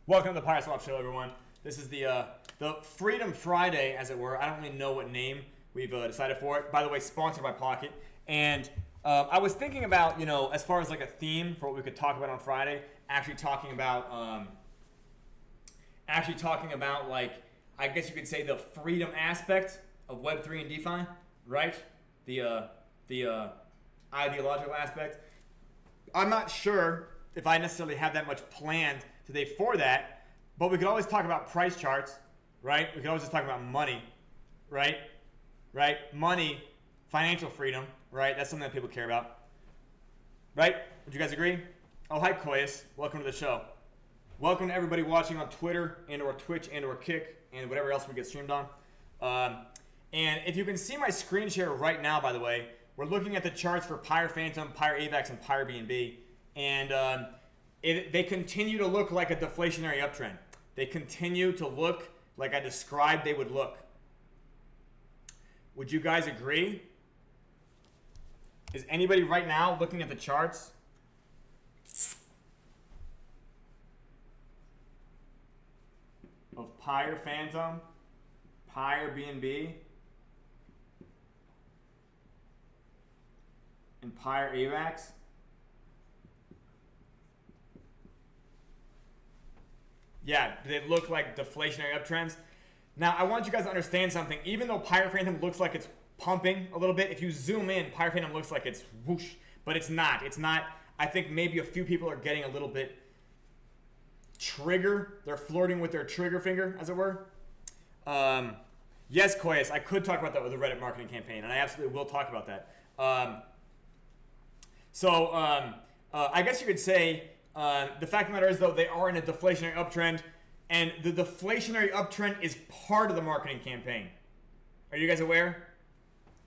Welcome to the PYRESWAP show, everyone. This is the Freedom Friday, as it were. I don't really know what name we've decided for it. By the way, sponsored by Pocket. And I was thinking about, as far as like a theme for what we could talk about on Friday, actually talking about like, I guess you could say the freedom aspect of Web3 and DeFi, right? The ideological aspect. I'm not sure if I necessarily have that much planned today for that, but we could always talk about price charts, right? We could always just talk about money, right? Money, financial freedom, right? That's something that people care about, right? Would you guys agree? Oh, hi, Koyas. Welcome to the show. Welcome to everybody watching on Twitter and or Twitch and or Kick and whatever else we get streamed on. And if you can see my screen share right now, by the way, we're looking at the charts for Pyre Phantom, Pyre AVAX, and Pyre BNB. And they continue to look like a deflationary uptrend. They continue to look like I described they would look. Would you guys agree? Is anybody right now looking at the charts? Of Pyre Phantom, Pyre BNB, and Pyre AVAX? Yeah, they look like deflationary uptrends. Now, I want you guys to understand something. Even though Pyre Phantom looks like it's pumping a little bit, if you zoom in, Pyre Phantom looks like it's whoosh, but it's not. It's not. I think maybe a few people are getting a little bit trigger. They're flirting with their trigger finger, as it were. Yes, Koyas, I could talk about that with the Reddit marketing campaign, and I absolutely will talk about that. I guess you could say the fact of the matter is, though, they are in a deflationary uptrend, and the deflationary uptrend is part of the marketing campaign. Are you guys aware?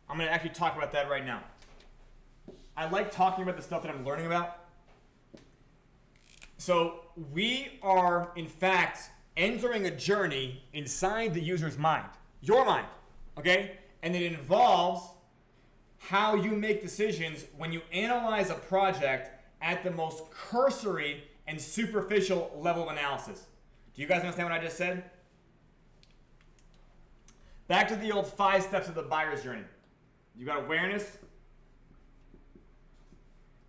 I'm going to actually talk about that right now. I like talking about the stuff that I'm learning about. So we are, in fact, entering a journey inside the user's mind, your mind, okay? And it involves how you make decisions when you analyze a project at the most cursory and superficial level of analysis. Do you guys understand what I just said? Back to the old 5 steps of the buyer's journey. You got awareness,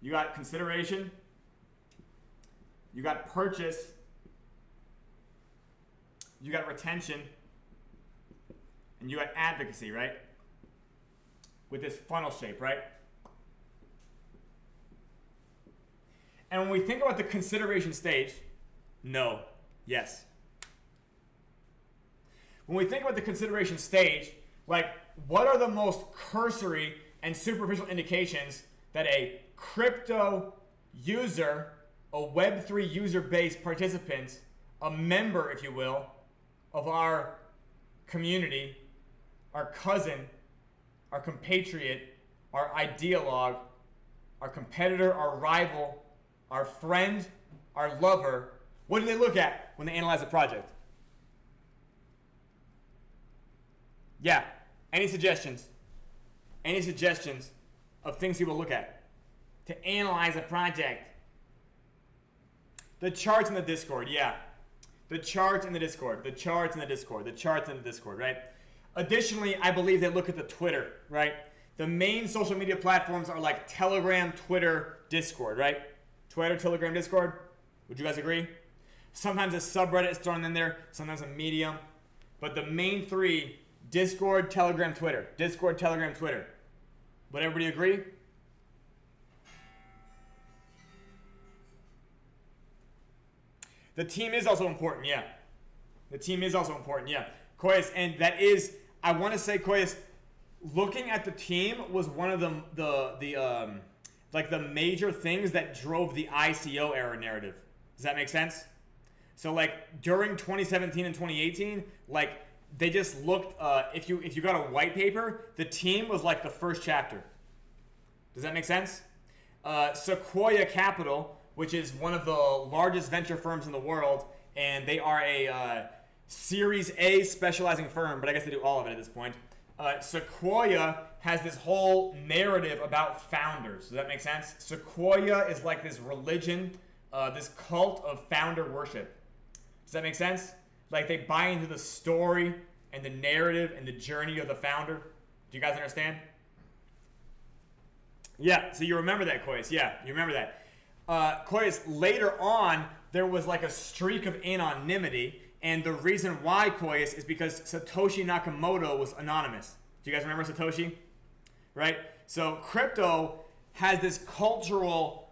you got consideration, you got purchase, you got retention, and you got advocacy, right? With this funnel shape, right? And when we think about the consideration stage, no, yes. When we think about the consideration stage, like, what are the most cursory and superficial indications that a crypto user, a Web3 user-based participant, a member, if you will, of our community, our cousin, our compatriot, our ideologue, our competitor, our rival, our friend, our lover, what do they look at when they analyze a project? Yeah, any suggestions? Any suggestions of things people look at to analyze a project? The charts in the Discord, yeah. The charts in the Discord, the charts in the Discord, the charts in the Discord, right? Additionally, I believe they look at the Twitter, right? The main social media platforms are like Telegram, Twitter, Discord, right? Twitter, Telegram, Discord. Would you guys agree? Sometimes a subreddit is thrown in there, sometimes a medium. But the main 3, Discord, Telegram, Twitter. Discord, Telegram, Twitter. Would everybody agree? The team is also important, yeah. The team is also important, yeah. Koyas, and that is, I want to say, Koyas, looking at the team was one of the major things that drove the ICO era narrative. Does that make sense? So like during 2017 and 2018, like they just looked, if you got a white paper, the team was like the first chapter. Does that make sense? Sequoia Capital, which is one of the largest venture firms in the world, and they are a Series A specializing firm, but I guess they do all of it at this point. Sequoia has this whole narrative about founders. Does that make sense? Sequoia is like this religion, this cult of founder worship. Does that make sense? Like they buy into the story and the narrative and the journey of the founder. Do you guys understand? Yeah, so you remember that, Koyas. Yeah, you remember that. Koyas, later on, there was like a streak of anonymity. And the reason why, Koyas, is because Satoshi Nakamoto was anonymous. Do you guys remember Satoshi? Right? So crypto has this cultural,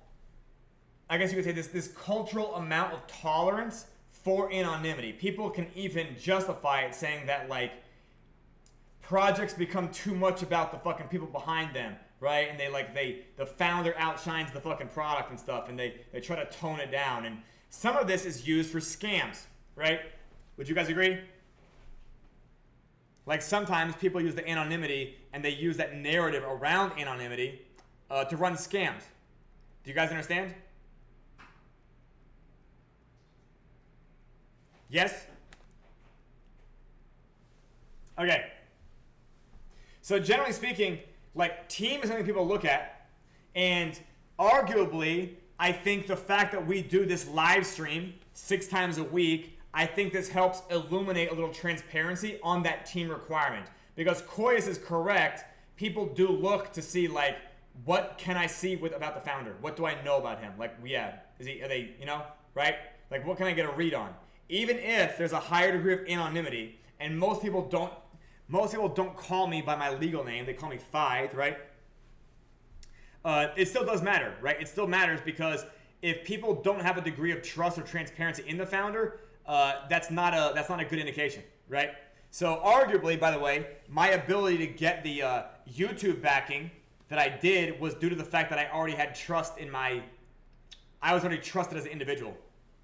I guess you could say this cultural amount of tolerance for anonymity. People can even justify it saying that like projects become too much about the fucking people behind them, right? And the founder outshines the fucking product and stuff, and they try to tone it down. And some of this is used for scams, right? Would you guys agree? Like sometimes people use the anonymity and they use that narrative around anonymity to run scams. Do you guys understand? Yes? Okay. So generally speaking, like team is something people look at, and arguably, I think the fact that we do this live stream 6 times a week, I think this helps illuminate a little transparency on that team requirement. Because Koyas is correct, people do look to see like, what can I see about the founder? What do I know about him? Like, yeah, are they, right? Like, what can I get a read on? Even if there's a higher degree of anonymity, and most people don't call me by my legal name, they call me Fythe, right? It still does matter, right? It still matters because if people don't have a degree of trust or transparency in the founder, that's not a good indication, right? So arguably, by the way, my ability to get the YouTube backing that I did was due to the fact that I already had trust I was already trusted as an individual.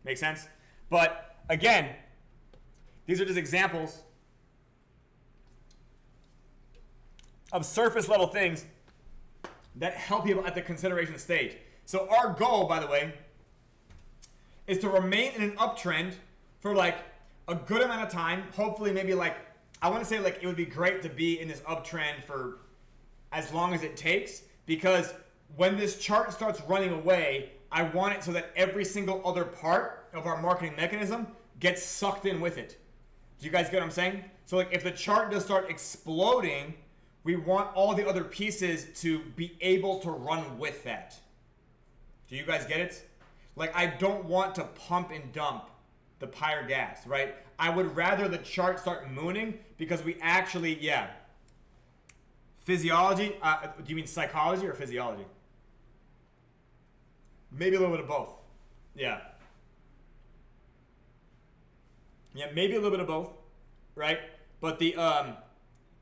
Make sense? But again, these are just examples of surface level things that help people at the consideration stage. So our goal, by the way, is to remain in an uptrend for like a good amount of time. Hopefully maybe like, I want to say like it would be great to be in this uptrend for as long as it takes, because when this chart starts running away, I want it so that every single other part of our marketing mechanism gets sucked in with it. Do you guys get what I'm saying? So like if the chart does start exploding, we want all the other pieces to be able to run with that. Do you guys get it? Like I don't want to pump and dump the pyre gas, right? I would rather the chart start mooning because we actually, yeah. Physiology, do you mean psychology or physiology? Maybe a little bit of both. Yeah. Yeah, maybe a little bit of both, right? But the fact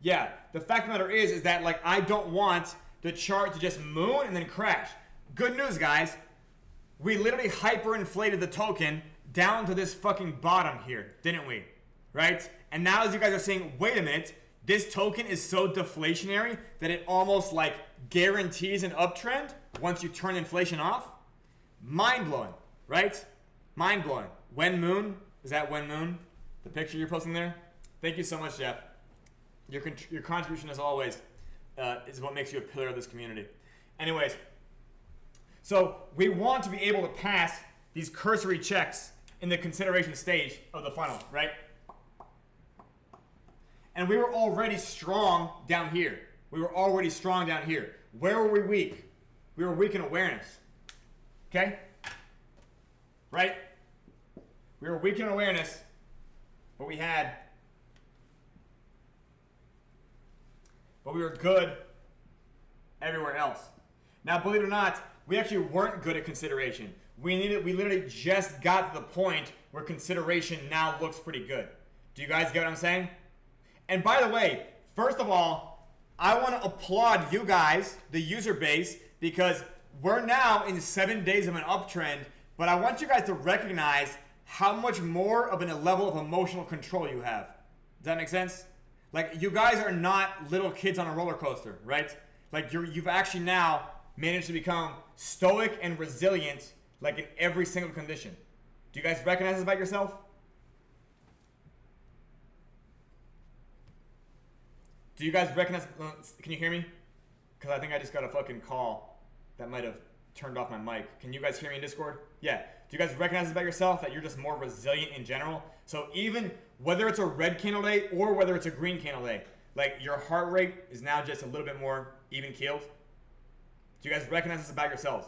of the matter is that like I don't want the chart to just moon and then crash. Good news, guys. We literally hyperinflated the token down to this fucking bottom here, didn't we? Right? And now as you guys are saying, wait a minute, this token is so deflationary that it almost like guarantees an uptrend once you turn inflation off. Mind-blowing, right? Mind-blowing. When Moon, is that When Moon? The picture you're posting there? Thank you so much, Jeff. Your contribution, as always, is what makes you a pillar of this community. Anyways, so we want to be able to pass these cursory checks in the consideration stage of the funnel, right? And we were already strong down here. Where were we weak? We were weak in awareness. Okay? Right? We were weak in awareness, but we were good everywhere else. Now, believe it or not, we actually weren't good at consideration. We literally just got to the point where consideration now looks pretty good. Do you guys get what I'm saying? And by the way, first of all, I want to applaud you guys, the user base, because we're now in 7 days of an uptrend, but I want you guys to recognize how much more of a level of emotional control you have. Does that make sense? Like, you guys are not little kids on a roller coaster, right? Like, you've actually now managed to become stoic and resilient, like in every single condition. Do you guys recognize this about yourself? Do you guys recognize, can you hear me? Because I think I just got a fucking call that might have turned off my mic. Can you guys hear me in Discord? Yeah. Do you guys recognize this about yourself, that you're just more resilient in general? So even whether it's a red candle day or whether it's a green candle day, like your heart rate is now just a little bit more even keeled. Do you guys recognize this about yourselves?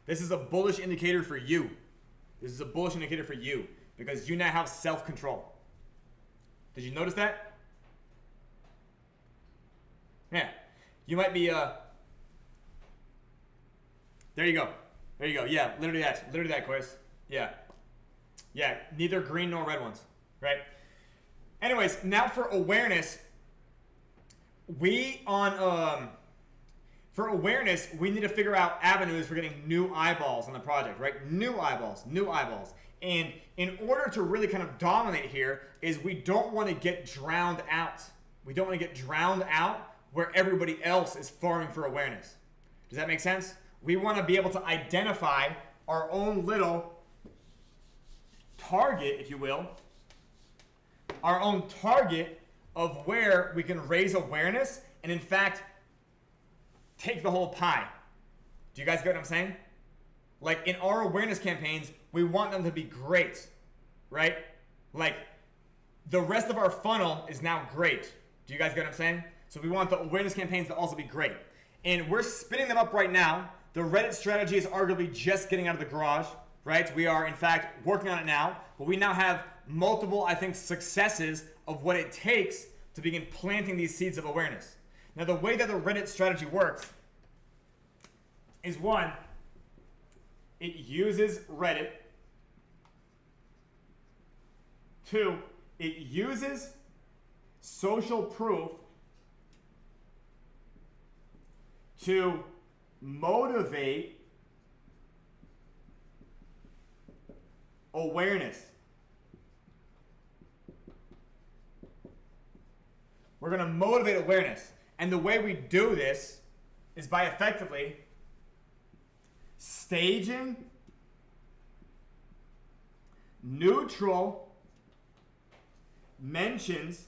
This is a bullish indicator for you. This is a bullish indicator for you because you now have self-control. Did you notice that? Yeah. You might be, there you go. There you go. Yeah, literally that. Literally that, quiz. Yeah. Yeah, neither green nor red ones, right? Anyways, now for awareness, for awareness, we need to figure out avenues for getting new eyeballs on the project, right? New eyeballs, new eyeballs. And in order to really kind of dominate here is we don't want to get drowned out. We don't want to get drowned out where everybody else is farming for awareness. Does that make sense? We want to be able to identify our own little target, if you will, our own target of where we can raise awareness and in fact take the whole pie. Do you guys get what I'm saying? Like in our awareness campaigns, we want them to be great, right? Like the rest of our funnel is now great. Do you guys get what I'm saying? So we want the awareness campaigns to also be great. And we're spinning them up right now. The Reddit strategy is arguably just getting out of the garage, right? We are in fact working on it now, but we now have multiple, I think, successes of what it takes to begin planting these seeds of awareness. Now, the way that the Reddit strategy works is one, it uses Reddit. Two, it uses social proof to motivate awareness. We're going to motivate awareness. And the way we do this is by effectively staging neutral mentions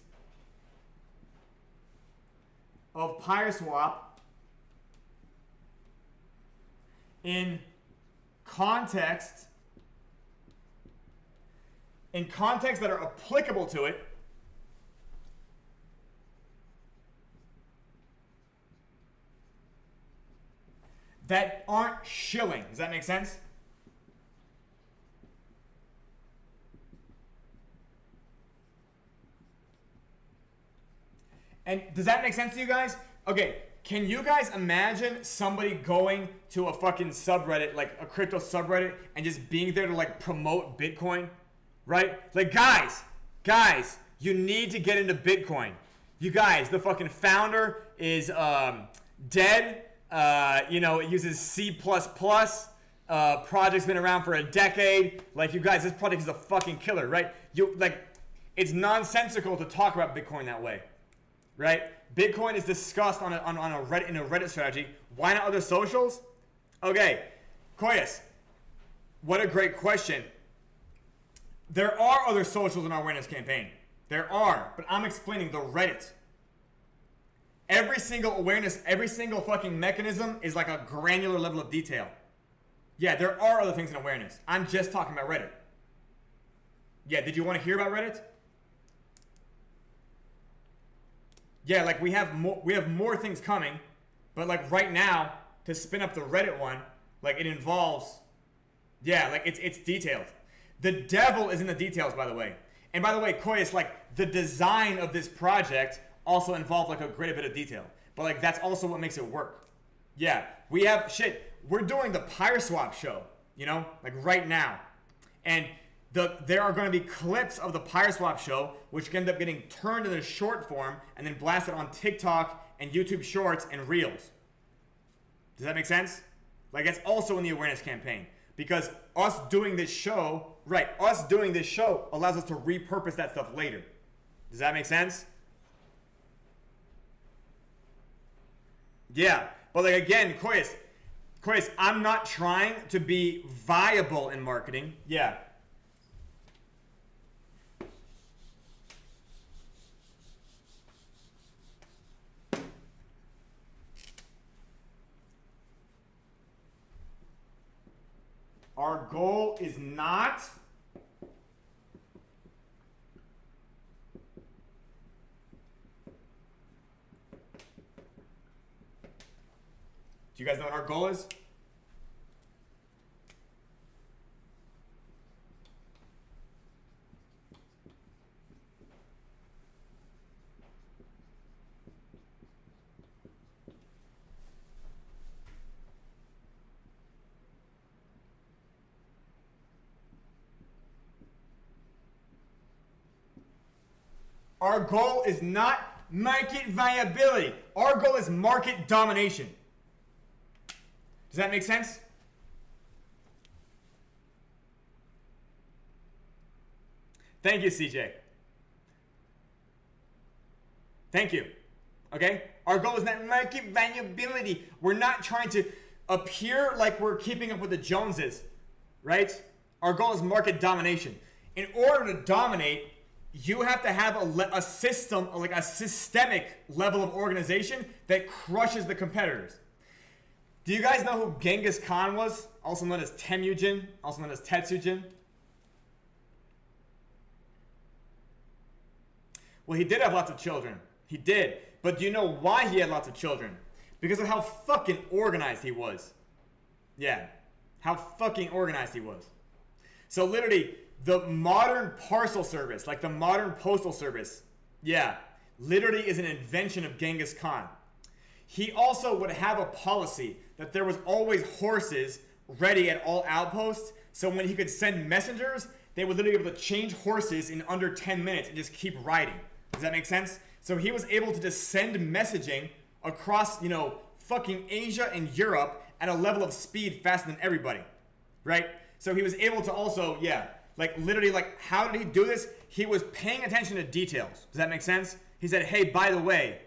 of PYRESWAP in contexts that are applicable to it, that aren't shilling. Does that make sense? And does that make sense to you guys? Okay, can you guys imagine somebody going to a fucking subreddit, like a crypto subreddit, and just being there to like promote Bitcoin? Right? Like, guys, you need to get into Bitcoin. You guys, the fucking founder is dead. It uses C++. Project's been around for a decade. Like, you guys, this project is a fucking killer, right? It's nonsensical to talk about Bitcoin that way, right? Bitcoin is discussed in a Reddit strategy. Why not other socials? Okay, Koyas, what a great question. There are other socials in our awareness campaign. There are, but I'm explaining the Reddit. Every single awareness, every single fucking mechanism is like a granular level of detail. Yeah, there are other things in awareness. I'm just talking about Reddit. Yeah, did you want to hear about Reddit? Yeah, like we have more things coming, but like right now, to spin up the Reddit one, like it involves, yeah, like it's detailed. The devil is in the details, by the way. And by the way, Koyas, like the design of this project also involved like a great bit of detail. But like that's also what makes it work. Yeah, we're doing the PYRESWAP show, like right now. And there are going to be clips of the PYRESWAP show which end up getting turned into short form and then blasted on TikTok and YouTube Shorts and Reels. Does that make sense? Like it's also in the awareness campaign. Because us doing this show allows us to repurpose that stuff later. Does that make sense? Yeah, but like again, Koyas, I'm not trying to be viable in marketing. Yeah. Our goal is not do you guys know what our goal is? Our goal is not market viability. Our goal is market domination. Does that make sense? Thank you, CJ. Thank you. Okay? Our goal is not market viability. We're not trying to appear like we're keeping up with the Joneses, right? Our goal is market domination. In order to dominate, you have to have a system, like a systemic level of organization that crushes the competitors. Do you guys know who Genghis Khan was? Also known as Temujin, also known as Tetsujin? Well, he did have lots of children. He did. But do you know why he had lots of children? Because of how fucking organized he was. Yeah. How fucking organized he was. So literally, the modern parcel service, like the modern postal service, yeah, literally is an invention of Genghis Khan. He also would have a policy that there was always horses ready at all outposts, so when he could send messengers, they would literally be able to change horses in under 10 minutes and just keep riding. Does that make sense? So he was able to just send messaging across, fucking Asia and Europe at a level of speed faster than everybody, right? So he was able to also, how did he do this? He was paying attention to details. Does that make sense? He said, hey, by the way,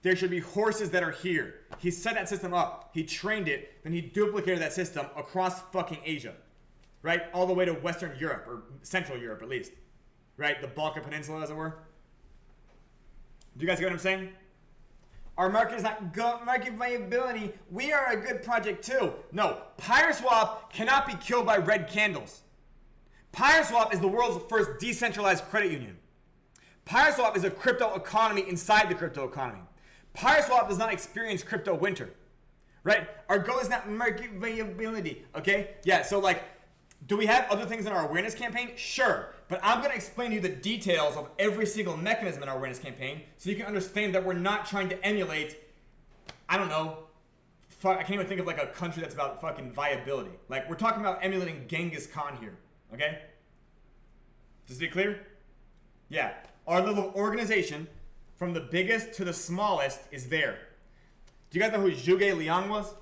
there should be horses that are here. He set that system up. He trained it. Then he duplicated that system across fucking Asia, right? All the way to Western Europe, or Central Europe at least, right? The Balkan Peninsula, as it were. Do you guys get what I'm saying? Our market is not market viability. We are a good project too. No, PYRESWAP cannot be killed by red candles. PYRESWAP is the world's first decentralized credit union. PYRESWAP is a crypto economy inside the crypto economy. PYRESWAP does not experience crypto winter, right? Our goal is not market viability, okay? Yeah, so do we have other things in our awareness campaign? Sure, but I'm gonna explain to you the details of every single mechanism in our awareness campaign so you can understand that we're not trying to emulate, I don't know, I can't even think of a country that's about fucking viability. We're talking about emulating Genghis Khan here, okay? Just to be clear? Yeah, our level of organization from the biggest to the smallest is there. Do you guys know who Zhuge Liang was?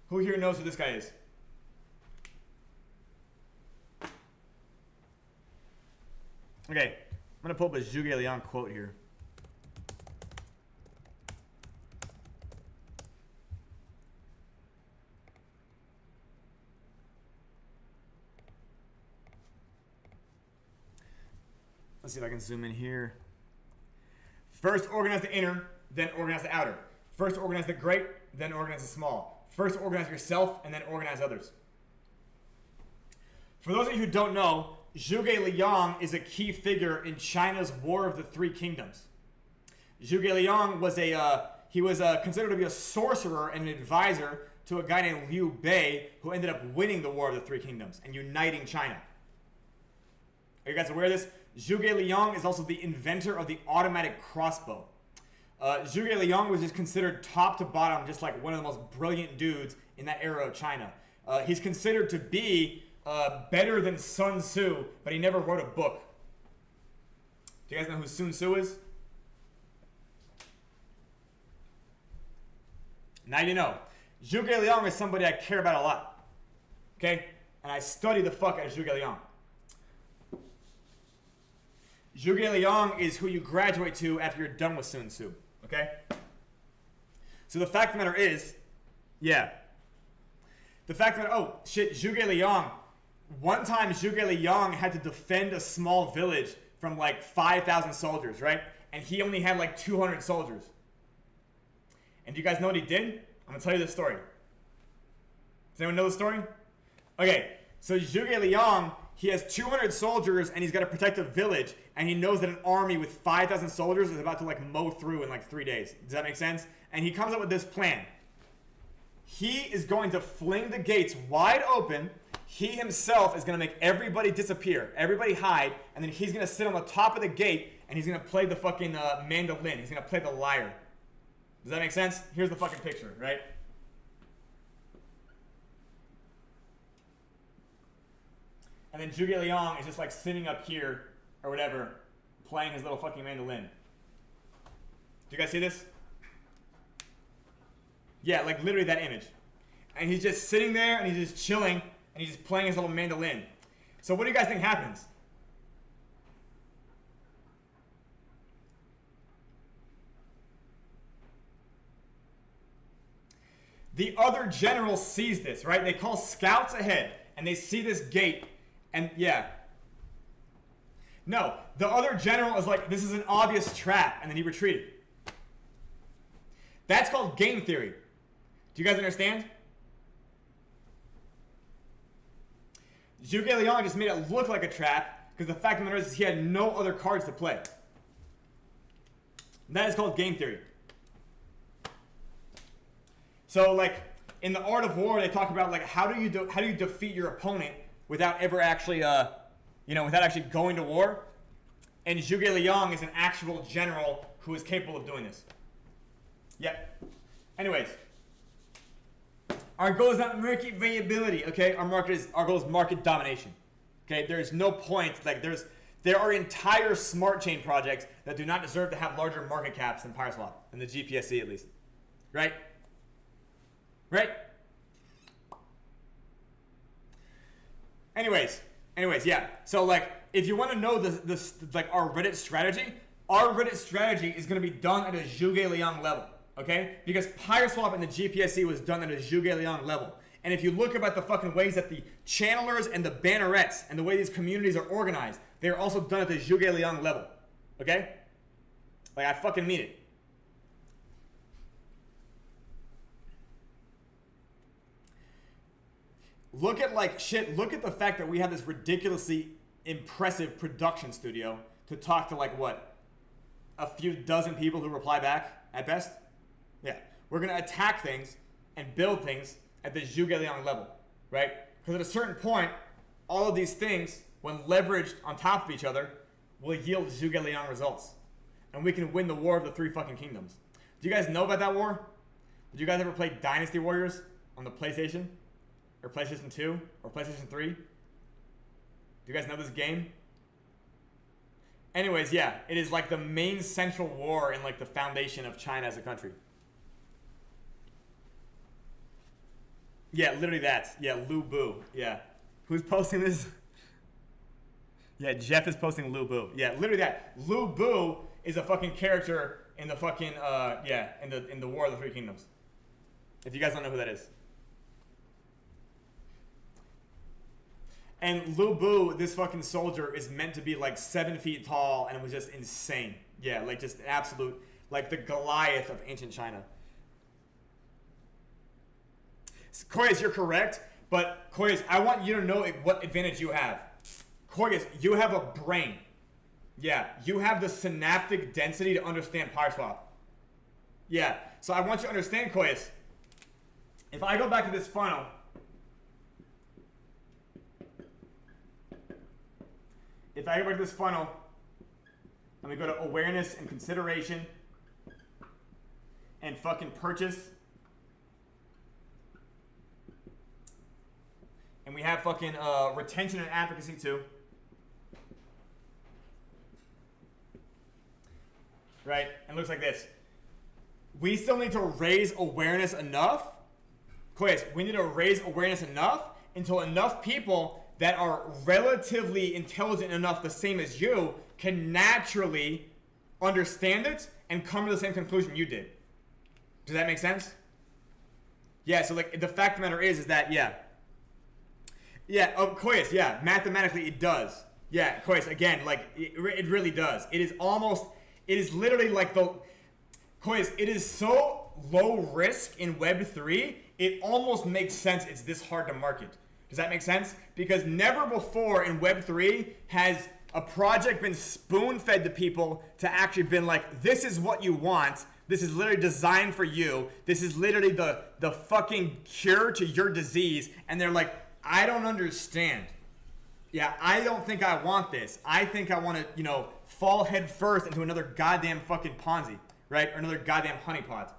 Who here knows who this guy is? Okay, I'm gonna pull up a Zhuge Liang quote here. Let's see if I can zoom in here. First organize the inner, then organize the outer. First organize the great, then organize the small. First organize yourself, and then organize others. For those of you who don't know, Zhuge Liang is a key figure in China's War of the Three Kingdoms. Zhuge Liang was considered to be a sorcerer and an advisor to a guy named Liu Bei, who ended up winning the War of the Three Kingdoms and uniting China. Are you guys aware of this? Zhuge Liang is also the inventor of the automatic crossbow. Zhuge Liang was just considered top to bottom just one of the most brilliant dudes in that era of China. He's considered to be better than Sun Tzu, but he never wrote a book. Do you guys know who Sun Tzu is? Now you know. Zhuge Liang is somebody I care about a lot. Okay? And I study the fuck out of Zhuge Liang. Zhuge Liang is who you graduate to after you're done with Sun Tzu. Okay? So the fact of the matter is, yeah. The fact that, Zhuge Liang one time Zhuge Liang had to defend a small village from like 5,000 soldiers, right? And he only had like 200 soldiers. And do you guys know what he did? I'm gonna tell you this story. Does anyone know the story? Okay, so Zhuge Liang, he has 200 soldiers and he's got to protect a village, and he knows that an army with 5,000 soldiers is about to like mow through in like 3 days. Does that make sense? And he comes up with this plan. He is going to fling the gates wide open. He himself is going to make everybody disappear, everybody hide, and then he's going to sit on the top of the gate and he's going to play the fucking mandolin. He's going to play the lyre. Does that make sense? Here's the fucking picture, right? And then Zhuge Liang is just like sitting up here or whatever, playing his little fucking mandolin. Do you guys see this? Yeah, like literally that image. And he's just sitting there and he's just chilling and he's just playing his little mandolin. So what do you guys think happens? The other general sees this, right? They call scouts ahead and they see this gate and yeah. No, the other general is like, this is an obvious trap, and then he retreated. That's called game theory. Do you guys understand? Zhuge Liang just made it look like a trap because the fact of the matter is he had no other cards to play. That is called game theory. So, like in the art of war, they talk about like how do you defeat your opponent without ever actually without actually going to war. And Zhuge Liang is an actual general who is capable of doing this. Yep. Anyways. Our goal is not market variability, okay? Our goal is market domination. Okay, there is no point, like there are entire smart chain projects that do not deserve to have larger market caps than PYRESWAP, and the GPSC at least. Right? Right? Anyways, yeah. So like if you want to know this like our Reddit strategy is going to be done at a Zhuge Liang level. Okay? Because PYRESWAP and the GPSC was done at a Zhuge Liang level. And if you look about the fucking ways that the channelers and the bannerets and the way these communities are organized, they are also done at the Zhuge Liang level. Okay? Like, I fucking mean it. Look at, like, shit, look at the fact that we have this ridiculously impressive production studio to talk to, like, what? A few dozen people who reply back, at best? Yeah, we're going to attack things and build things at the Zhuge Liang level, right? Because at a certain point, all of these things, when leveraged on top of each other, will yield Zhuge Liang results. And we can win the War of the Three fucking Kingdoms. Do you guys know about that war? Did you guys ever play Dynasty Warriors on the PlayStation? Or PlayStation 2? Or PlayStation 3? Do you guys know this game? Anyways, yeah, it is like the main central war in like the foundation of China as a country. Yeah, literally that. Yeah, Lu Bu. Yeah. Who's posting this? Yeah, Jeff is posting Lu Bu. Yeah, literally that. Lu Bu is a fucking character in the fucking in the War of the Three Kingdoms. If you guys don't know who that is. And Lu Bu, this fucking soldier, is meant to be like 7 feet tall and was just insane. Yeah, like just absolute, like the Goliath of ancient China. Koyas, you're correct, but Koyas, I want you to know what advantage you have. Koyas, you have a brain. Yeah, you have the synaptic density to understand PYRESWAP. Yeah, so I want you to understand, Koyas. If I go back to this funnel, let me go to awareness and consideration and fucking purchase. And we have fucking retention and advocacy too. Right? And it looks like this. We still need to raise awareness enough. Quiz, we need to raise awareness enough until enough people that are relatively intelligent enough, the same as you, can naturally understand it and come to the same conclusion you did. Does that make sense? Yeah, so like the fact of the matter is that, yeah, Yeah, Koyas, yeah, mathematically it does. Yeah, Koyas, again, like, it really does. It is literally like Koyas, it is so low risk in Web3, it almost makes sense it's this hard to market. Does that make sense? Because never before in Web3 has a project been spoon-fed to people to actually been like, this is what you want. This is literally designed for you. This is literally the fucking cure to your disease. And they're like, I don't understand. Yeah, I don't think I want this. I think I want to, fall head first into another goddamn fucking Ponzi, right? Or another goddamn honeypot.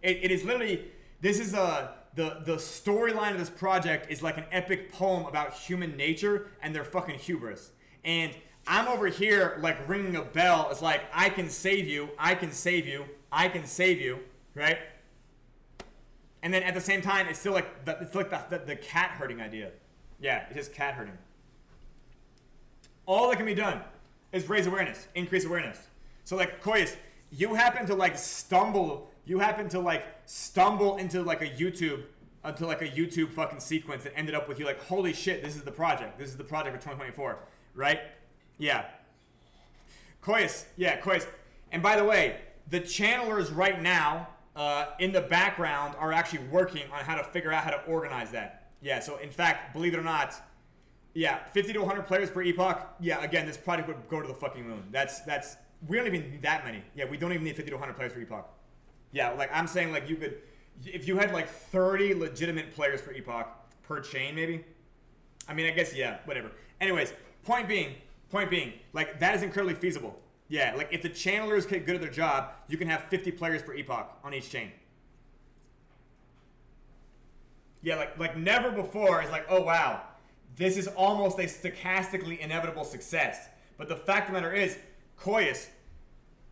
It is literally, this is the storyline of this project is like an epic poem about human nature and their fucking hubris. And I'm over here like ringing a bell. It's like, I can save you, I can save you, I can save you, right? And then at the same time, it's still like the cat herding idea. Yeah, it's just cat herding. All that can be done is raise awareness, increase awareness. So like, Koyas, you happen to stumble into like a YouTube fucking sequence that ended up with you like, holy shit, this is the project. This is the project for 2024, right? Yeah. Koyas, yeah, Koyas. And by the way, the channelers right now in the background are actually working on how to figure out how to organize that. Yeah, so in fact, believe it or not, yeah, 50 to 100 players per epoch. Yeah, again, this project would go to the fucking moon. We don't even need that many. Yeah, we don't even need 50 to 100 players per epoch. Yeah, like I'm saying, like you could, if you had like 30 legitimate players per epoch, per chain maybe. I mean, I guess, yeah, whatever. Anyways, point being, like that is incredibly feasible. Yeah, like if the channelers get good at their job, you can have 50 players per epoch on each chain. Yeah, like never before is like, oh wow, this is almost a stochastically inevitable success. But the fact of the matter is, Koyas,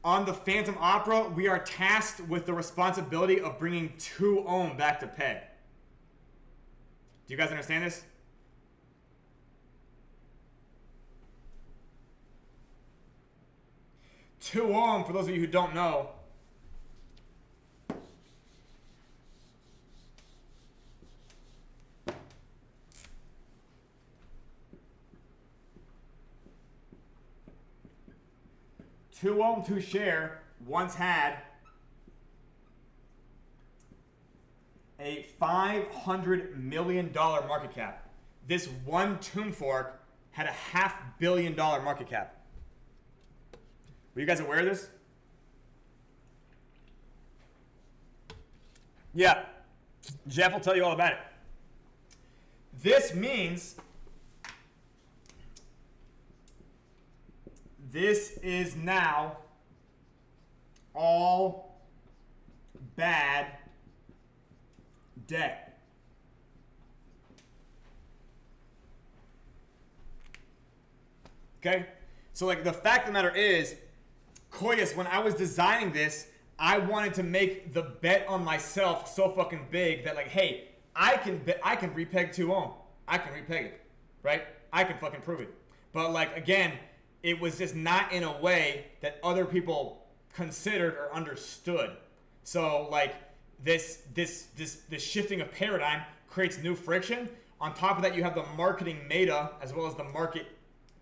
on the Phantom Opera, we are tasked with the responsibility of bringing 2 ohm back to PEG. Do you guys understand this? Two ohm, for those of you who don't know, Two ohm to share once had a $500 million market cap. This one tomb fork had a $500 million market cap. Were you guys aware of this? Yeah, Jeff will tell you all about it. This means this is now all bad debt. Okay? So like the fact of the matter is, Koyas, when I was designing this, I wanted to make the bet on myself so fucking big that like, hey, I can repeg 2 ohm. I can repeg it, right? I can fucking prove it. But like, again, it was just not in a way that other people considered or understood. So like this shifting of paradigm creates new friction. On top of that, you have the marketing meta as well as the market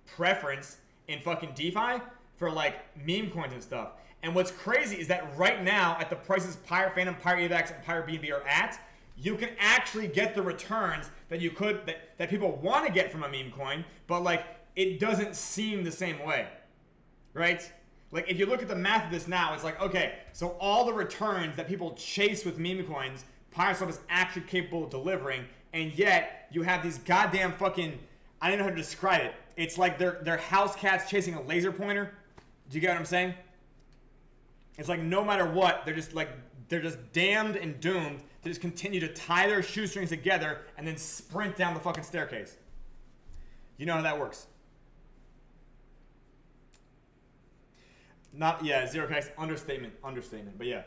preference in fucking DeFi for like meme coins and stuff. And what's crazy is that right now at the prices Pyre Phantom, Pyre AVAX, and Pyre BNB are at, you can actually get the returns that you could that people want to get from a meme coin, but like it doesn't seem the same way, right? Like if you look at the math of this now, it's like, okay, so all the returns that people chase with meme coins, PYRESWAP is actually capable of delivering, and yet you have these goddamn fucking, I don't know how to describe it. It's like they're house cats chasing a laser pointer. Do you get what I'm saying? It's like no matter what, they're just damned and doomed to just continue to tie their shoestrings together and then sprint down the fucking staircase. You know how that works. Zero connects, understatement, but yeah.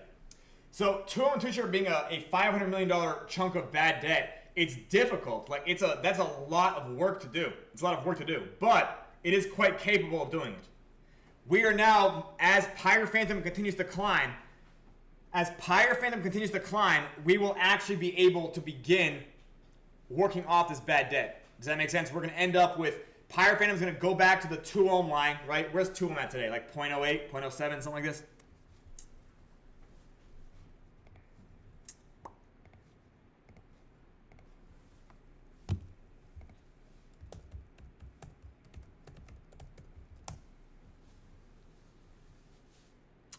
So 2 and 2 share being a $500 million chunk of bad debt, it's difficult. Like that's a lot of work to do. It's a lot of work to do, but it is quite capable of doing it. We are now, as Pyre Phantom continues to climb, we will actually be able to begin working off this bad debt. Does that make sense? We're going to end up with Pyre Phantom's going to go back to the 2 ohm line, right? Where's 2 ohm at today? Like 0.08, 0.07, something like this?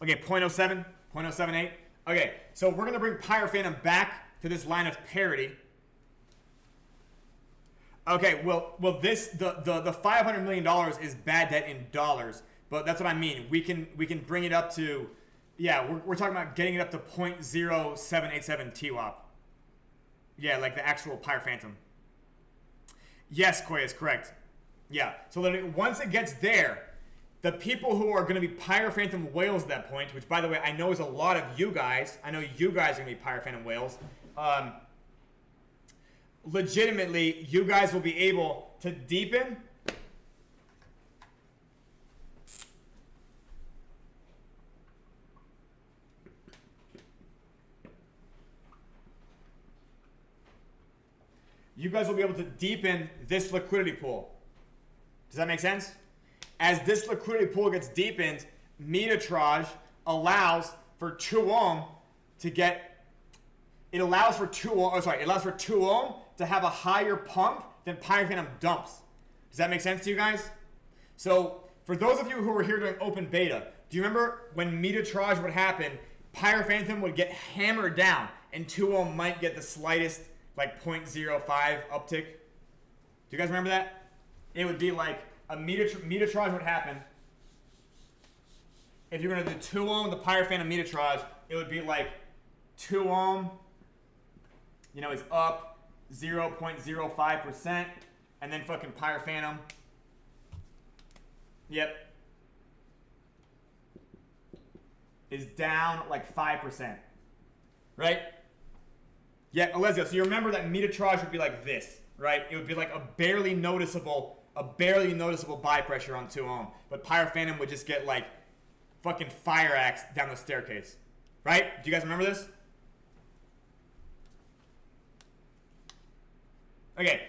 Okay, 0.07, 0.078. Okay, so we're going to bring Pyre Phantom back to this line of parity. Okay, well, this the $500 million is bad debt in dollars, but that's what I mean. We can bring it up to, yeah, we're talking about getting it up to 0.0787 TWAP. Yeah, like the actual Pyre Phantom. Yes, Koya is correct. Yeah, so literally once it gets there, the people who are going to be Pyre Phantom whales at that point, which by the way I know is a lot of you guys. I know you guys are going to be Pyre Phantom whales. Legitimately, you guys will be able to deepen. You guys will be able to deepen this liquidity pool. Does that make sense? As this liquidity pool gets deepened, meterage allows for 2 ohm to get, it allows for 2 ohm, it allows for 2 ohm to have a higher pump than Pyre Phantom dumps. Does that make sense to you guys? So for those of you who were here during open beta, do you remember when meterage would happen, Pyre Phantom would get hammered down and 2 ohm might get the slightest like 0.05 uptick? Do you guys remember that? It would be like a meterage would happen. If you're going to do 2 ohm, the Pyre Phantom meterage, it would be like 2 ohm, you know, is up 0.05%, and then fucking Pyre Phantom, yep, is down like 5%, right? Yeah, Alessio, so you remember that meterage would be like this, right? It would be like a barely noticeable buy pressure on 2 ohm, but Pyre Phantom would just get like fucking fire axe down the staircase, right? Do you guys remember this? Okay,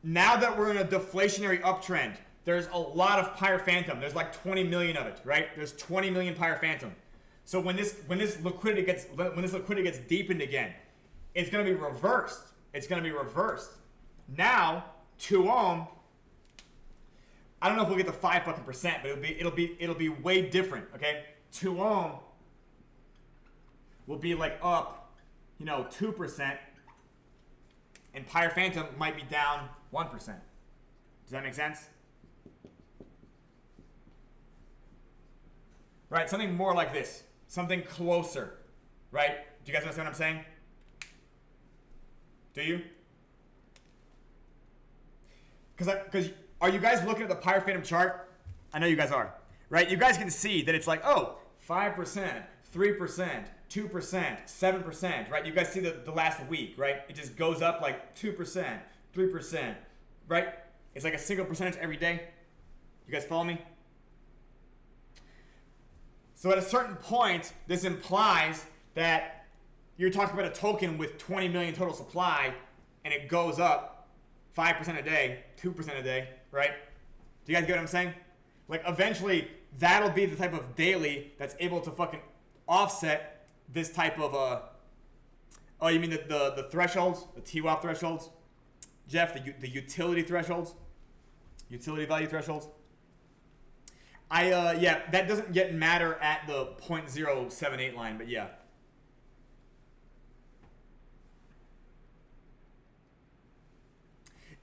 now that we're in a deflationary uptrend, there's a lot of Pyre Phantom. There's like 20 million of it, right? There's 20 million Pyre Phantom. So when this liquidity gets deepened again, it's going to be reversed. It's going to be reversed. Now 2 ohm, I don't know if we'll get the 5 fucking percent, but it'll be way different. Okay, 2 ohm will be like up, you know, 2%. And Pyre Phantom might be down 1%. Does that make sense? Right, something more like this. Something closer. Right? Do you guys understand what I'm saying? Do you? Because are you guys looking at the Pyre Phantom chart? I know you guys are. Right? You guys can see that it's like, oh, 5%, 3%. 2%, 7%, right? You guys see the last week, right? It just goes up like 2%, 3%, right? It's like a single percentage every day. You guys follow me? So at a certain point, this implies that you're talking about a token with 20 million total supply, and it goes up 5% a day, 2% a day, right? Do you guys get what I'm saying? Like eventually, that'll be the type of daily that's able to fucking offset this type of oh, you mean the thresholds, the TWAP thresholds, Jeff, the utility thresholds, utility value thresholds. Yeah, that doesn't yet matter at the 0.078 line, but yeah.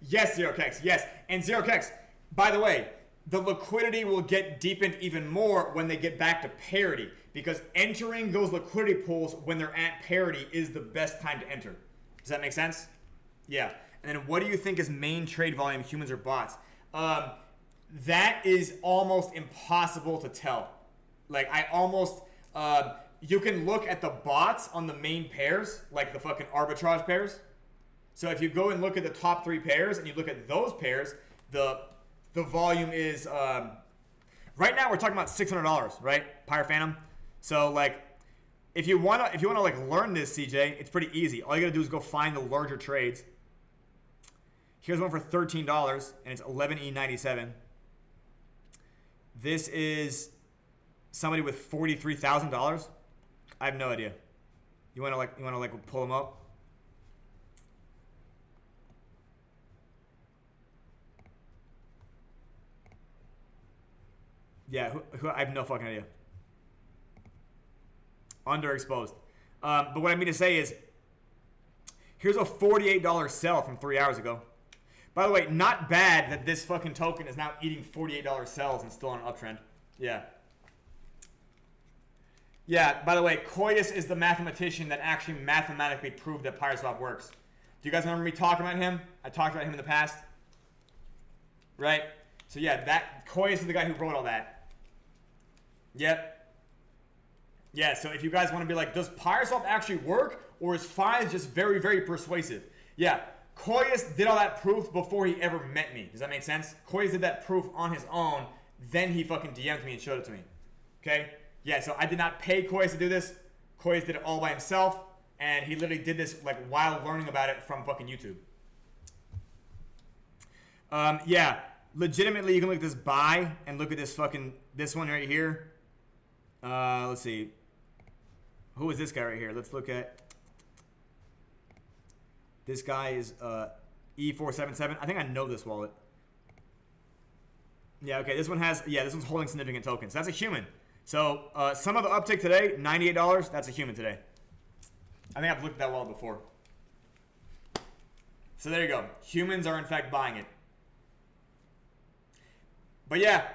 Yes, ZeroKex, yes, and ZeroKex. By the way, the liquidity will get deepened even more when they get back to parity, because entering those liquidity pools when they're at parity is the best time to enter. Does that make sense? Yeah. And then what do you think is main trade volume, humans or bots? That is almost impossible to tell. Like I almost, you can look at the bots on the main pairs, like the fucking arbitrage pairs. So if you go and look at the top 3 pairs and you look at those pairs, the volume is, right now we're talking about $600, right? Pyre Phantom. So like, if you wanna like learn this, CJ, it's pretty easy. All you gotta do is go find the larger trades. Here's one for $13, and it's 11E97. This is somebody with $43,000. I have no idea. You wanna pull them up? Yeah, who I have no fucking idea. Underexposed. But what I mean to say is, here's a $48 sell from 3 hours ago. By the way, not bad that this fucking token is now eating $48 sells and still on an uptrend. Yeah. Yeah, by the way, Koyas is the mathematician that actually mathematically proved that PYRESWAP works. Do you guys remember me talking about him? I talked about him in the past. Right? So yeah, that Koyas is the guy who wrote all that. Yep. Yeah, so if you guys want to be like, does PYRESWAP actually work? Or is Fines just very, very persuasive? Yeah, Koyas did all that proof before he ever met me. Does that make sense? Koyas did that proof on his own. Then he fucking DM'd me and showed it to me. Okay? Yeah, so I did not pay Koyas to do this. Koyas did it all by himself. And he literally did this like while learning about it from fucking YouTube. Yeah, legitimately you can look at this buy and look at this this one right here. Let's see. Who is this guy right here? Let's look at. This guy is E477. I think I know this wallet. Yeah, okay. This one has, this one's holding significant tokens. That's a human. So some of the uptick today, $98. That's a human today. I think I've looked at that wallet before. So there you go. Humans are in fact buying it. But yeah,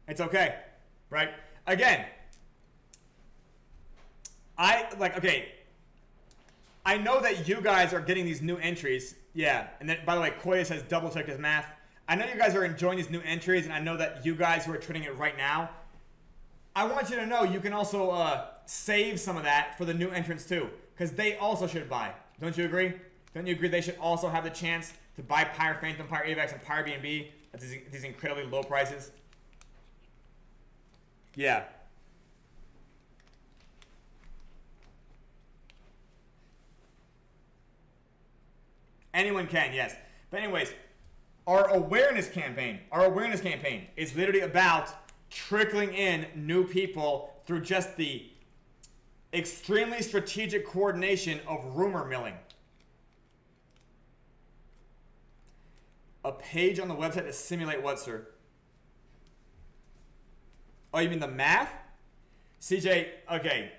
it's okay, right? Again, I know that you guys are getting these new entries. Yeah, and then, by the way, Koyas has double-checked his math. I know you guys are enjoying these new entries, and I know that you guys who are trading it right now, I want you to know you can also save some of that for the new entrants too, because they also should buy. Don't you agree? Don't you agree they should also have the chance to buy Pyre Phantom, Pyre AVAX, and Pyre BNB at these incredibly low prices? Yeah. Anyone can, yes. But anyways, our awareness campaign is literally about trickling in new people through just the extremely strategic coordination of rumor milling. A page on the website to simulate what, sir? Oh, you mean the math? CJ, okay.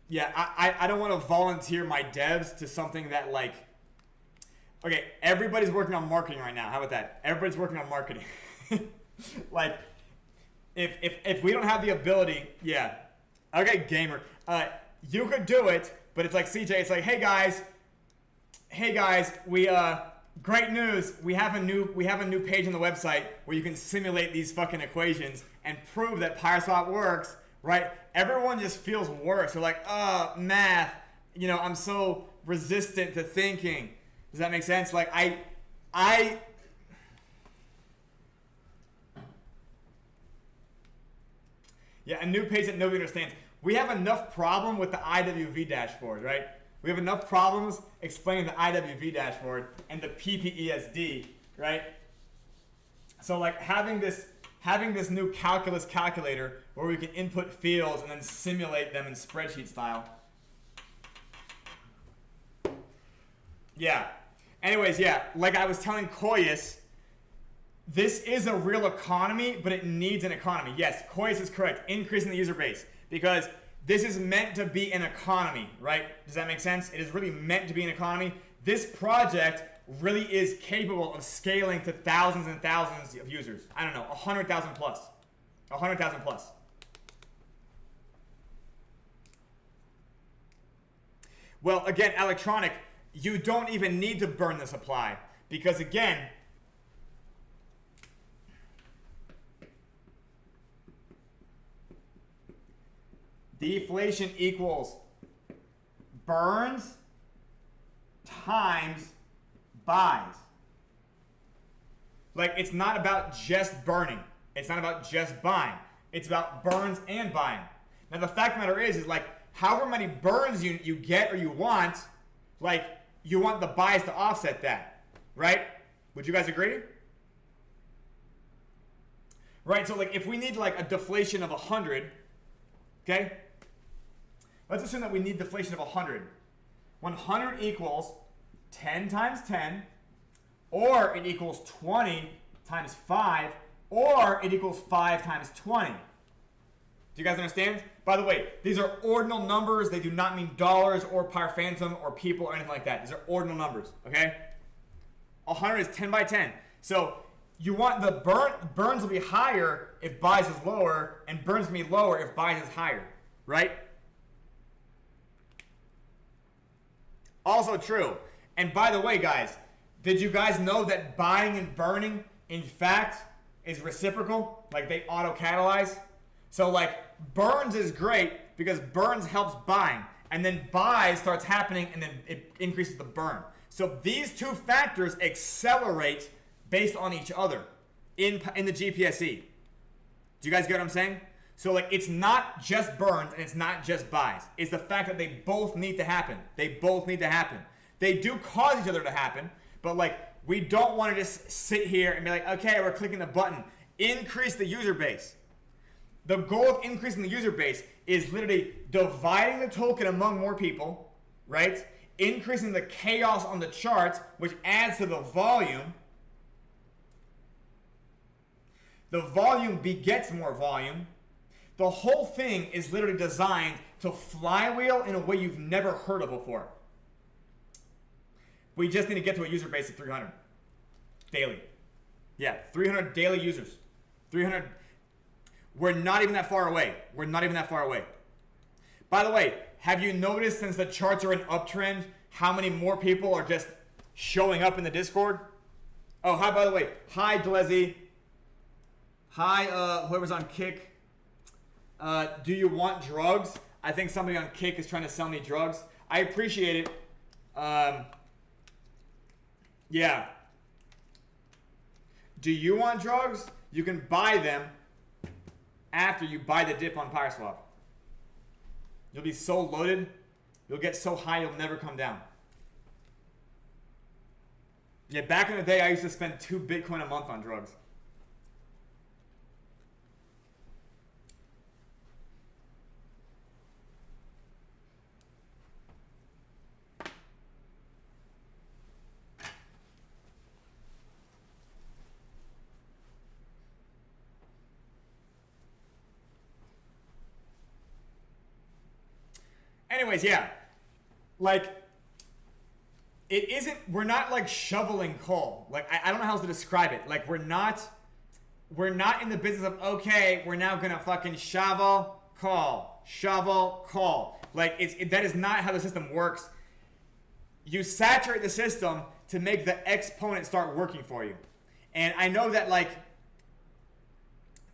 Yeah, I don't want to volunteer my devs to something that like... Okay, everybody's working on marketing right now. How about that? Everybody's working on marketing. Like, if we don't have the ability... Yeah. Okay, gamer. You could do it, but it's like, CJ, it's like, hey guys, we... Great news! We have a new page on the website where you can simulate these fucking equations and prove that PYRESWAP works, right? Everyone just feels worse. They're like, math. You know, I'm so resistant to thinking. Does that make sense? Like, yeah, a new page that nobody understands. We have enough problem with the IWV dashboard, right? We have enough problems explaining the IWV dashboard and the PPESD, right? So like having this new calculus calculator where we can input fields and then simulate them in spreadsheet style. Yeah. Anyways, yeah, like I was telling Koyas, this is a real economy, but it needs an economy. Yes, Koyas is correct. Increasing the user base. Because this is meant to be an economy, right? Does that make sense? It is really meant to be an economy. This project really is capable of scaling to thousands and thousands of users. I don't know, 100,000 plus. 100,000 plus. Well, again, electronic, you don't even need to burn the supply. Because again, deflation equals burns times buys. Like, it's not about just burning. It's not about just buying. It's about burns and buying. Now, the fact of the matter is like, however many burns you get or you want, like, you want the buys to offset that. right? Would you guys agree? Right, so like if we need like a deflation of 100, okay? Let's assume that we need deflation of 100. 100 equals 10 times 10, or it equals 20 times 5, or it equals 5 times 20. Do you guys understand? By the way, these are ordinal numbers. They do not mean dollars or pyrephantom or people or anything like that. These are ordinal numbers, okay? 100 is 10 by 10. So you want the burns will be higher if buys is lower, and burns will be lower if buys is higher, right? Also true. And by the way, guys, did you guys know that buying and burning, in fact, is reciprocal? Like they auto-catalyze? So like burns is great because burns helps buying, and then buys starts happening, and then it increases the burn. So these two factors accelerate based on each other in the GPSE. Do you guys get what I'm saying? So like it's not just burns and it's not just buys. It's the fact that they both need to happen. They both need to happen. They do cause each other to happen, but like we don't want to just sit here and be like, okay, we're clicking the button. Increase the user base. The goal of increasing the user base is literally dividing the token among more people, right? Increasing the chaos on the charts, which adds to the volume. The volume begets more volume. The whole thing is literally designed to flywheel in a way you've never heard of before. We just need to get to a user base of 300 daily. Yeah, 300 daily users. 300. We're not even that far away. We're not even that far away. By the way, have you noticed since the charts are in uptrend, how many more people are just showing up in the Discord? Oh, hi, by the way. Hi, Dlezzy. Hi, whoever's on Kick. Do you want drugs? I think somebody on Kick is trying to sell me drugs. I appreciate it. Yeah. Do you want drugs? You can buy them after you buy the dip on PYRESWAP. You'll be so loaded, you'll get so high you'll never come down. Yeah, back in the day I used to spend 2 Bitcoin a month on drugs. Anyways, yeah, like it isn't, we're not like shoveling coal. Like I don't know how else to describe it. Like we're not in the business of, okay, we're now gonna fucking shovel coal. Like that is not how the system works. You saturate the system to make the exponent start working for you. And I know that like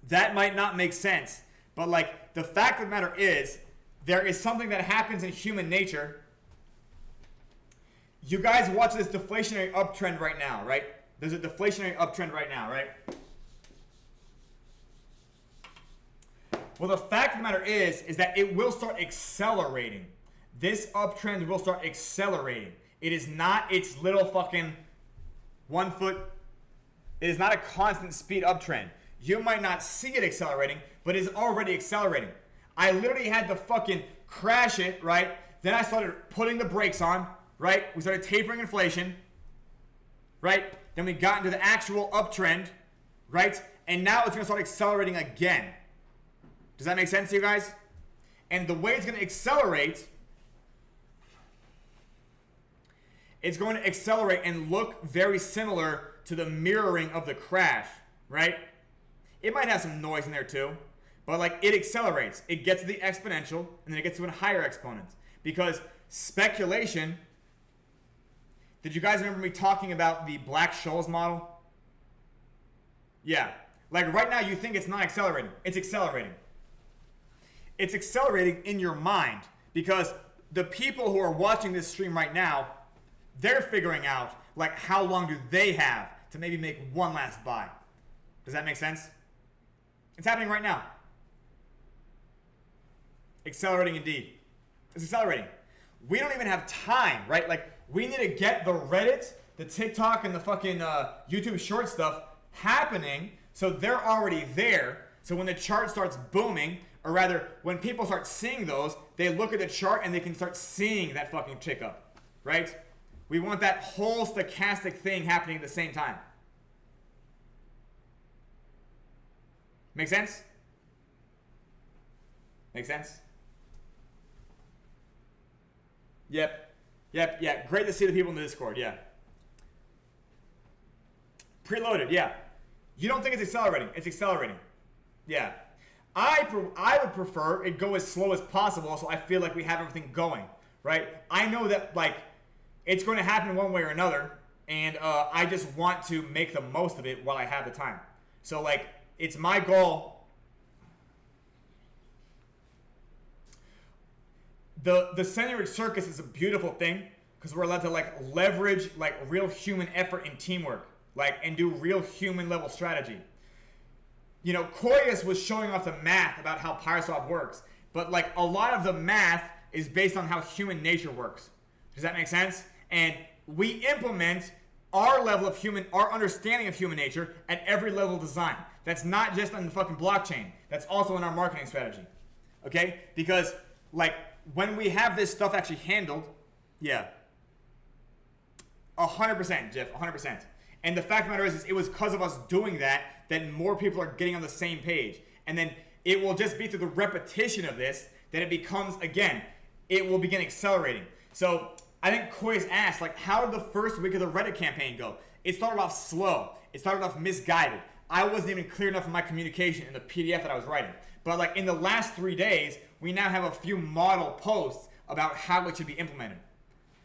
that might not make sense, but like the fact of the matter is, there is something that happens in human nature. You guys watch this deflationary uptrend right now, right? There's a deflationary uptrend right now, right? Well, the fact of the matter is that it will start accelerating. This uptrend will start accelerating. It is not its little fucking 1 foot. It is not a constant speed uptrend. You might not see it accelerating, but it is already accelerating. I literally had to fucking crash it, right? Then I started putting the brakes on, right? We started tapering inflation, right? Then we got into the actual uptrend, right? And now it's gonna start accelerating again. Does that make sense to you guys? And the way it's gonna accelerate, it's going to accelerate and look very similar to the mirroring of the crash, right? It might have some noise in there too. But like it accelerates. It gets to the exponential, and then it gets to a higher exponent. Because speculation, did you guys remember me talking about the Black-Scholes model? Yeah. Like right now you think it's not accelerating. It's accelerating. It's accelerating in your mind. Because the people who are watching this stream right now, they're figuring out like how long do they have to maybe make one last buy. Does that make sense? It's happening right now. Accelerating indeed. It's accelerating. We don't even have time, right? Like we need to get the Reddit the TikTok and the fucking YouTube short stuff happening, so they're already there. So when the chart starts booming, or rather, when people start seeing those, they look at the chart and they can start seeing that fucking tick up, right? We want that whole stochastic thing happening at the same time. Make sense? Make sense? Yep. Yep, yeah. Great to see the people in the Discord, yeah. Preloaded, yeah. You don't think it's accelerating. It's accelerating. Yeah. I would prefer it go as slow as possible so I feel like we have everything going, right? I know that, like, it's going to happen one way or another, and I just want to make the most of it while I have the time. So, like, it's my goal. The Century Circus is a beautiful thing because we're allowed to, like, leverage, like, real human effort and teamwork, like, and do real human level strategy. You know, Koyas was showing off the math about how PYRESWAP works, but, like, a lot of the math is based on how human nature works. Does that make sense? And we implement our level of our understanding of human nature at every level of design. That's not just on the fucking blockchain. That's also in our marketing strategy. Okay? Because, like, when we have this stuff actually handled, yeah. 100%, Jeff, 100%. And the fact of the matter is it was because of us doing that more people are getting on the same page. And then it will just be through the repetition of this that it becomes, again, it will begin accelerating. So I think Koy's asked, like, how did the first week of the Reddit campaign go? It started off slow. It started off misguided. I wasn't even clear enough in my communication in the PDF that I was writing. But, like, in the last 3 days, we now have a few model posts about how it should be implemented.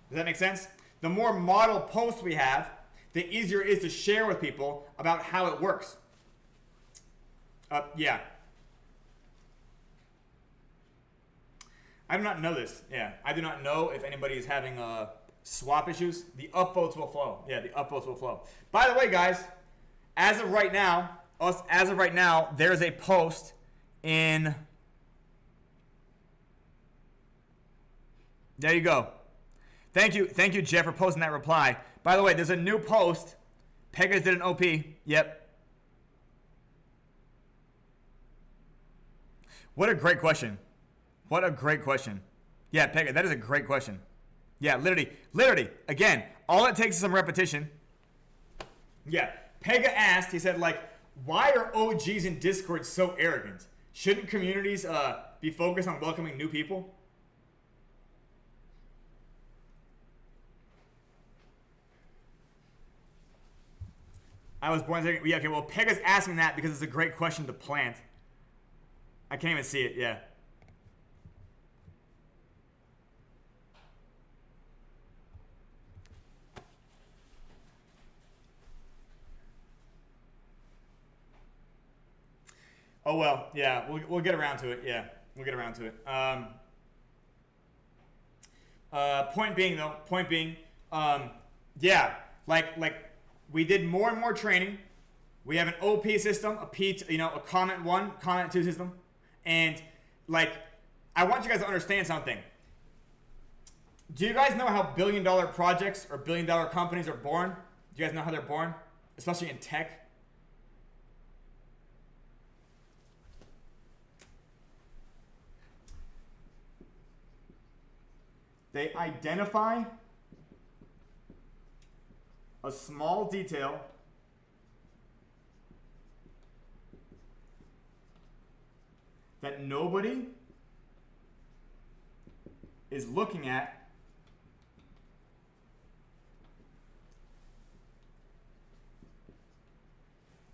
Does that make sense? The more model posts we have, the easier it is to share with people about how it works. Yeah. I do not know this. Yeah, I do not know if anybody is having swap issues. The upvotes will flow. Yeah, the upvotes will flow. By the way, guys, as of right now, there's a post in. There you go. Thank you, Jeff, for posting that reply. By the way, there's a new post. Pegasus did an OP. Yep. What a great question. What a great question. Yeah, Pega, that is a great question. Yeah, literally, again, all it takes is some repetition. Yeah, Pega asked, he said, like, why are OGs in Discord so arrogant? Shouldn't communities be focused on welcoming new people? I was born, yeah, okay, well, Pega's asking that because it's a great question to plant. I can't even see it, yeah. Oh, well, yeah, we'll get around to it, yeah. We'll get around to it. Point being, yeah, like we did more and more training. We have an OP system, a comment 1, comment 2 system. And, like, I want you guys to understand something. Do you guys know how billion-dollar projects or billion-dollar companies are born? Do you guys know how they're born? Especially in tech. They identify a small detail that nobody is looking at,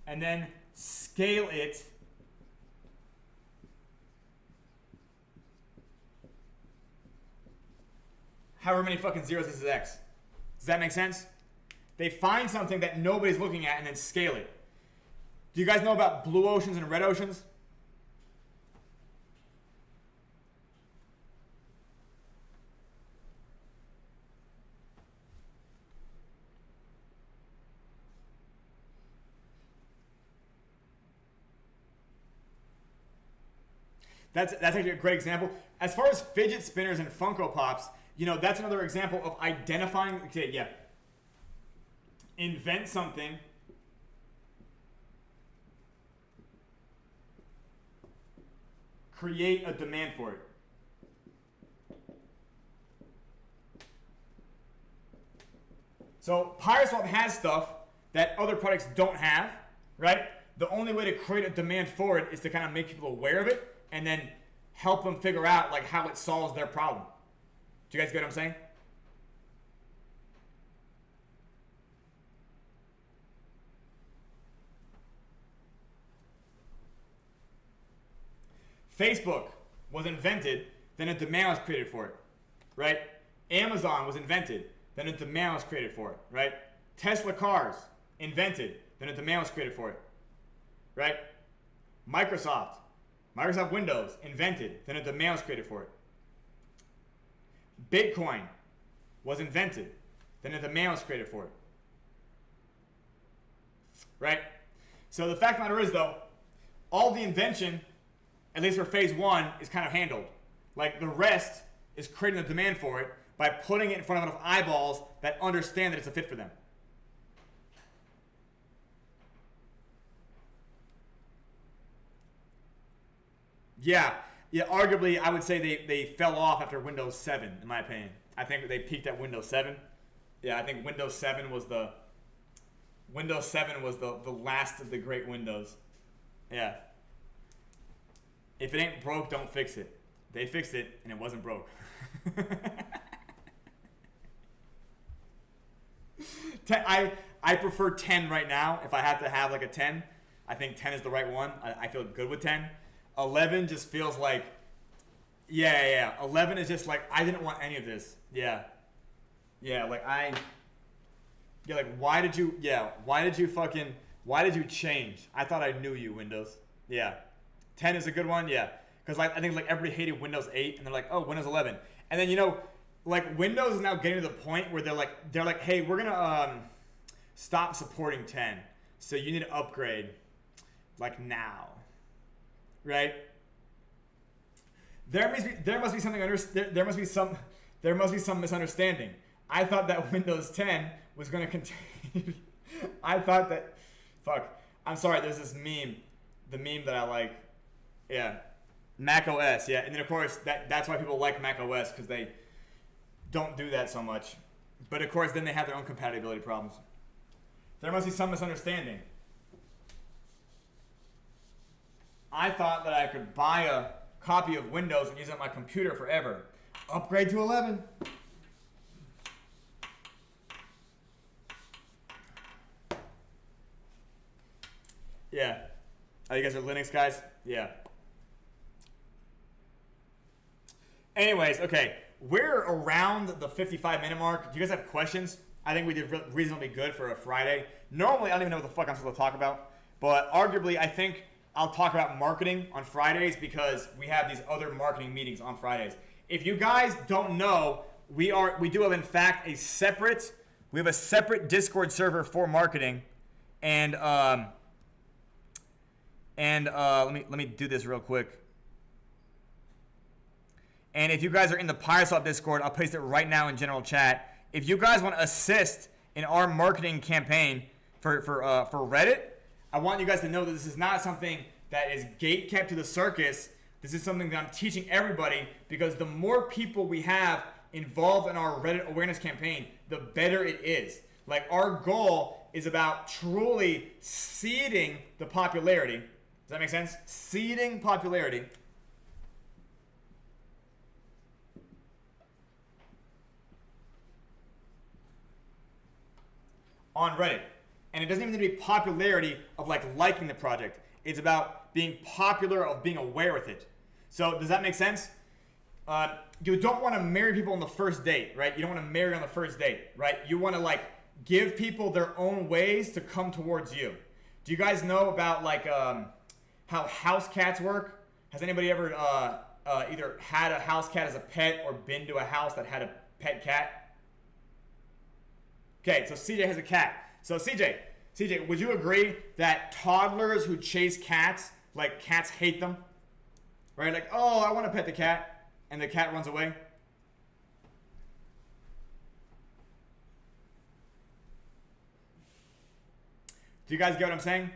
and then scale it however many fucking zeros this is x. Does that make sense? They find something that nobody's looking at and then scale it. Do you guys know about blue oceans and red oceans? That's actually a great example. As far as fidget spinners and Funko Pops, you know, that's another example of identifying. Okay, yeah. invent something create a demand for it. So PYRESWAP has stuff that other products don't have, right? The only way to create a demand for it is to kind of make people aware of it and then help them figure out like how it solves their problem. Do you guys get what I'm saying? Facebook was invented, then a demand was created for it, right? Amazon was invented, then a demand was created for it, right? Tesla cars, invented, then a demand was created for it, right? Microsoft Windows, invented, then a demand was created for it. Bitcoin was invented, then a demand was created for it, right? So the fact of the matter is, though, all the invention, at least for phase one, is kind of handled. Like the rest is creating the demand for it by putting it in front of enough eyeballs that understand that it's a fit for them. Yeah, arguably I would say they fell off after Windows 7, in my opinion. I think they peaked at Windows 7. Yeah, I think Windows 7 was the last of the great Windows. Yeah. If it ain't broke, don't fix it. They fixed it, and it wasn't broke. I prefer 10 right now. If I have to have like a 10, I think 10 is the right one. I feel good with 10. 11 just feels like, yeah. 11 is just like, I didn't want any of this. Yeah, why did you change? I thought I knew you, Windows. Yeah. 10 is a good one, yeah. Because like I think like everybody hated Windows 8, and they're like, oh, Windows 11. And then like Windows is now getting to the point where they're like, hey, we're gonna stop supporting 10, so you need to upgrade, like now, right? There must be some misunderstanding. I thought that Windows 10 was gonna continue. I thought that, I'm sorry. There's this meme, the meme that I like. Yeah, Mac OS, yeah. And then, of course, that's why people like Mac OS, because they don't do that so much. But, of course, then they have their own compatibility problems. There must be some misunderstanding. I thought that I could buy a copy of Windows and use it on my computer forever. Upgrade to 11. Yeah. Oh, you guys are Linux guys? Yeah. Anyways, okay, we're around the 55-minute mark. Do you guys have questions? I think we did reasonably good for a Friday. Normally, I don't even know what the fuck I'm supposed to talk about, but arguably, I think I'll talk about marketing on Fridays because we have these other marketing meetings on Fridays. If you guys don't know, we do have in fact a separate Discord server for marketing, and let me do this real quick. And if you guys are in the PYRESWAP Discord, I'll paste it right now in general chat. If you guys want to assist in our marketing campaign for Reddit, I want you guys to know that this is not something that is gate kept to the circus. This is something that I'm teaching everybody, because the more people we have involved in our Reddit awareness campaign, the better it is. Like, our goal is about truly seeding the popularity. Does that make sense? Seeding popularity. On Reddit. And it doesn't even need to be popularity of like liking the project. It's about being popular, of being aware with it. So does that make sense? You don't want to marry people on the first date, right? You don't want to marry on the first date, right? You want to like give people their own ways to come towards you. Do you guys know about like how house cats work? Has anybody ever either had a house cat as a pet or been to a house that had a pet cat? Okay, so CJ has a cat. So CJ, would you agree that toddlers who chase cats, like cats hate them? Right? Like, oh, I want to pet the cat, and the cat runs away. Do you guys get what I'm saying?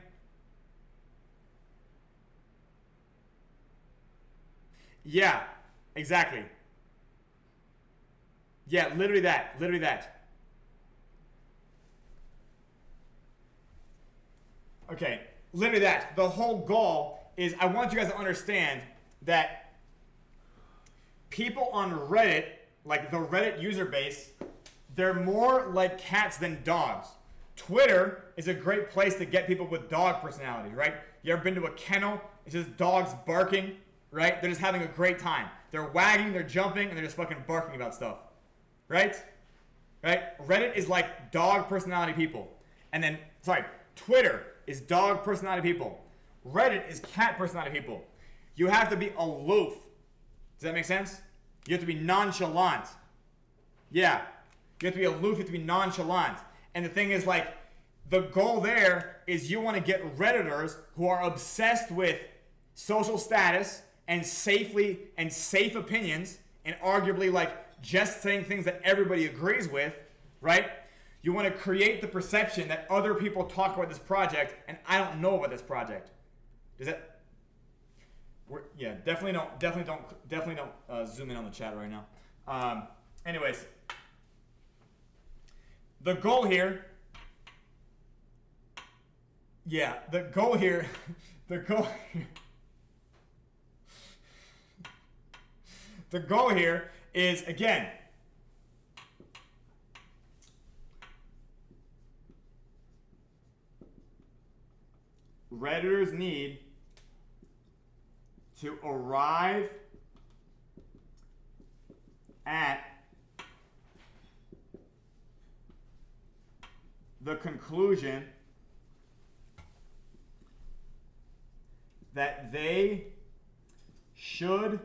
Yeah, exactly. Yeah, literally that. Literally that. Okay, literally that. The whole goal is I want you guys to understand that people on Reddit, like the Reddit user base, they're more like cats than dogs. Twitter is a great place to get people with dog personalities, right? You ever been to a kennel? It's just dogs barking, right? They're just having a great time. They're wagging, they're jumping, and they're just fucking barking about stuff, right? Right? Reddit is like dog personality people. And then, sorry, Twitter is dog personality people. Reddit is cat personality people. You have to be aloof. Does that make sense? You have to be nonchalant. Yeah. You have to be aloof, you have to be nonchalant. And the thing is, like, the goal there is you want to get Redditors who are obsessed with social status and safe opinions and arguably like just saying things that everybody agrees with, right? You want to create the perception that other people talk about this project and I don't know about this project. Does that? Yeah, definitely don't zoom in on the chat right now. Anyways, the goal here. Yeah, the goal here. The goal here is, again, Redditors need to arrive at the conclusion that they should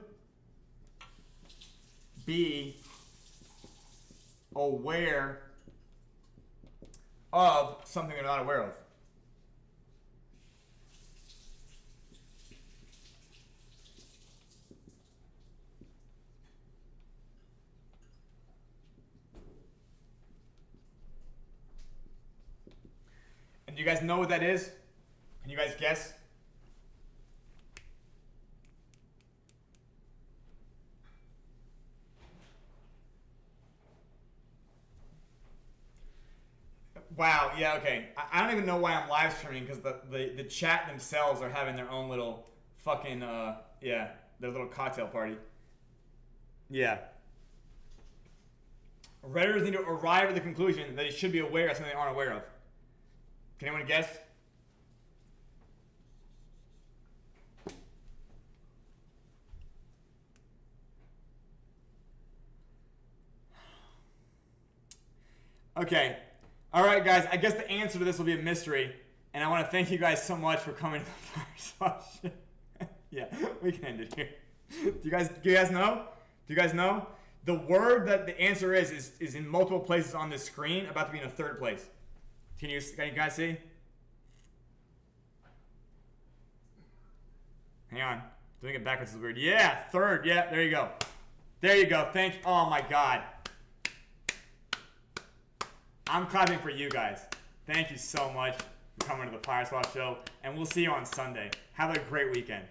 be aware of something they're not aware of. And do you guys know what that is? Can you guys guess? Wow, yeah, okay. I don't even know why I'm live streaming because the chat themselves are having their own little fucking, yeah, their little cocktail party. Yeah. Redditors need to arrive at the conclusion that they should be aware of something they aren't aware of. Can anyone guess? Okay. All right, guys. I guess the answer to this will be a mystery, and I want to thank you guys so much for coming to the PYRESWAP. Yeah, we can end it here. Do you guys know? Do you guys know? The word that the answer is in multiple places on this screen, about to be in a third place. Can you guys see? Hang on. Doing it backwards is weird. Yeah, third. Yeah, there you go. There you go. Oh my God. I'm clapping for you guys. Thank you so much for coming to the PYRESWAP show, and we'll see you on Sunday. Have a great weekend.